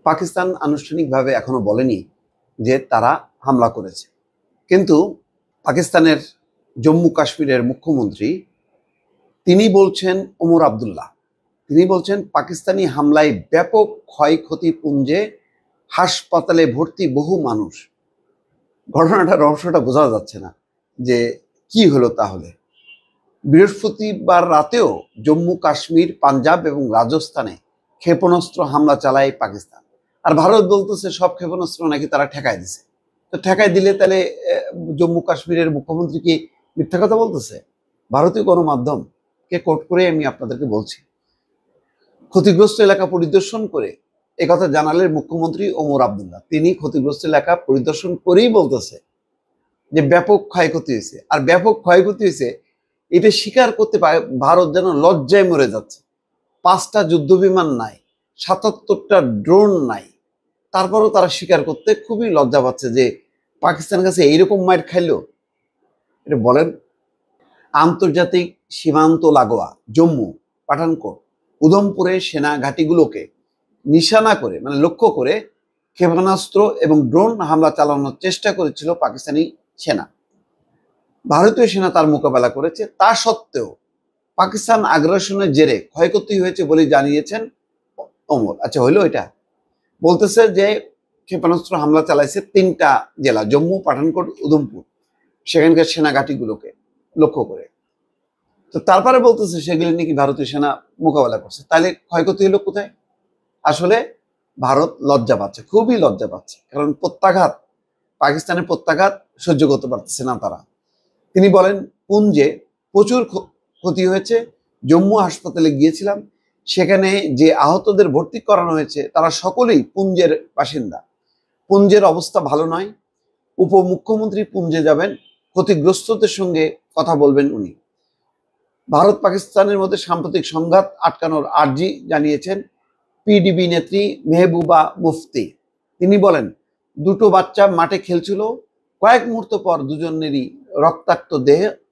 পাকিস্তান আনুষ্ঠানিকভাবে এখনো বলেনি যে তারা হামলা করেছে, কিন্তু পাকিস্তানের জম্মু কাশ্মীরের মুখ্যমন্ত্রী তিনি বলছেন, ওমর আবদুল্লাহ, তিনি বলছেন পাকিস্তানি হামলায় ব্যাপক ক্ষয়ক্ষতি পুঞ্জে হাসপাতালে ভর্তি বহু মানুষ। ঘটনাটা রহস্যটা বোঝা যাচ্ছে না যে কি হলো তাহলে। বৃহস্পতিবার রাতেও জম্মু কাশ্মীর, পাঞ্জাব এবং রাজস্থানে ক্ষেপণাস্ত্র হামলা চালায় পাকিস্তান, আর ভারত বলতেছে সব ক্ষেপণাস্ত্র নাকি তারা ঠেকায় দিছে। তো ঠেকায় দিলে তাহলে জম্মু কাশ্মীরের মুখ্যমন্ত্রী কি মিথ্যা কথা বলতেছে? ভারতীয় গণমাধ্যমকে কোট করে আমি আপনাদেরকে বলছি, ক্ষতিগ্রস্ত এলাকা পরিদর্শন করে একথা জানালেন মুখ্যমন্ত্রী ওমর আবদুল্লাহ। তিনি ক্ষতিগ্রস্ত এলাকা পরিদর্শন করেই বলতেছে যে ব্যাপক ক্ষয়ক্ষতি হয়েছে, আর ব্যাপক ক্ষয়ক্ষতি হয়েছে এটা স্বীকার করতে পারে ভারত যেন লজ্জায় মরে যাচ্ছে। 5টা যুদ্ধ বিমান নাই, 77টা ড্রোন নাই, তারপরও তারা স্বীকার করতে খুবই লজ্জা পাচ্ছে যে পাকিস্তানের কাছে এইরকম মাইর খাইলো। এটা বলেন। আন্তর্জাতিক সীমান্ত লাগোয়া জম্মু, পাঠানকোট, উধমপুরে সেনা ঘাঁটিগুলোকে নিশানা করে লক্ষ্য করে ক্ষেপণাস্ত্র এবং ড্রোন হামলা চালানোর চেষ্টা করেছিল পাকিস্তানি সেনা। ভারতীয় সেনা তার মোকাবেলা করেছে। তা সত্ত্বেও পাকিস্তান আগ্রাসনের জেরে ক্ষয়ক্ষতি হয়েছে বলে জানিয়েছেন ওমর। আচ্ছা, হইলো এটা? বলতেছে যে ক্ষেপণাস্ত্র হামলা চালাইছে 3টা জেলা, জম্মু, পাঠানকোট, উধমপুর, সেখানকার সেনা ঘাঁটিগুলোকে লক্ষ্য করে। তো তারপরে বলতেছে সেগুলি নাকি ভারতীয় সেনা মোকাবেলা করছে। তাহলে ক্ষয়ক্ষতি হলো কোথায়? আসলে ভারত লজ্জা পাচ্ছে, খুবই লজ্জা পাচ্ছে, কারণ প্রত্যাঘাত, পাকিস্তানের প্রত্যাঘাত সহ্য করতে পারতেছে না তারা। তিনি বলেন, পুঞ্জে প্রচুর ক্ষতি হয়েছে। জম্মু হাসপাতালে গিয়েছিলাম, সেখানে যে আহতদের ভর্তি করানো হয়েছে তারা সকলেই পুঞ্জের বাসিন্দা। পুঞ্জের অবস্থা ভালো নয়। উপমুখ্যমন্ত্রী পুঞ্জে যাবেন, ক্ষতিগ্রস্তদের সঙ্গে কথা বলবেন উনি। ভারত পাকিস্তানের মধ্যে সাম্প্রতিক সংঘাত আটকানোর আর্জি জানিয়েছেন পিডিপি নেত্রী মেহবুবা মুফতি। তিনি বলেন, 2টো বাচ্চা মাঠে খেলছিল, কয়েক মুহূর্ত পর দুজনেরই রক্তাক্ত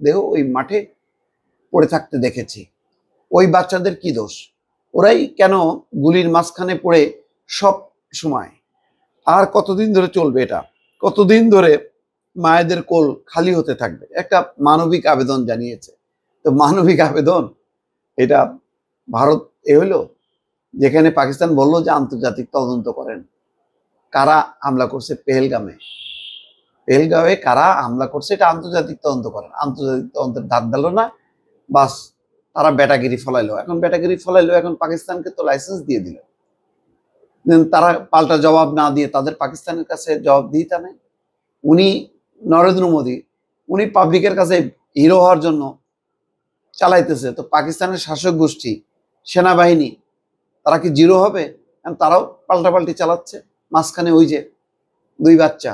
দেহ ওই মাঠে পড়ে থাকতে দেখেছি। ওই বাচ্চাদের কি দোষ? ওরাই কেন গুলির মাঝখানে পড়ে সব সময়? আর কতদিন ধরে চলবে এটা? কতদিন ধরে মায়েদের কোল খালি হতে থাকবে? একটা মানবিক আবেদন জানিয়েছে। তো মানবিক আবেদন এটা ভারত হলো, যেখানে পাকিস্তান বললো যে আন্তর্জাতিক তদন্ত করেন কারা হামলা করছে পেহেলগামে কারা হামলা করছে, এটা আন্তর্জাতিক তদন্ত করেন। আন্তর্জাতিক তদন্তের ধার দিল না, বাস তারা ব্যাটাগিরি ফলাইলো। এখন পাকিস্তানকে তো লাইসেন্স দিয়ে দিল, তারা পাল্টা জবাব না দিয়ে তাদের পাকিস্তানের কাছে জবাবদিহিতা নেই। উনি নরেন্দ্র মোদী, উনি পাবলিকের কাছে হিরো হওয়ার জন্য চালাইতেছে, তো পাকিস্তানের শাসক গোষ্ঠী, সেনাবাহিনী, তারা কি জিরো হবে? তারাও পাল্টাপাল্টি চালাচ্ছে। মাঝখানে ওই যে 2 বাচ্চা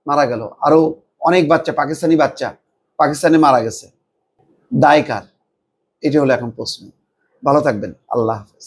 মারা গেল, আরো অনেক বাচ্চা, পাকিস্তানি বাচ্চা পাকিস্তানে মারা গেছে। দায় কার? এটা হলো এখন প্রশ্ন। ভালো থাকবেন। আল্লাহ হাফেজ।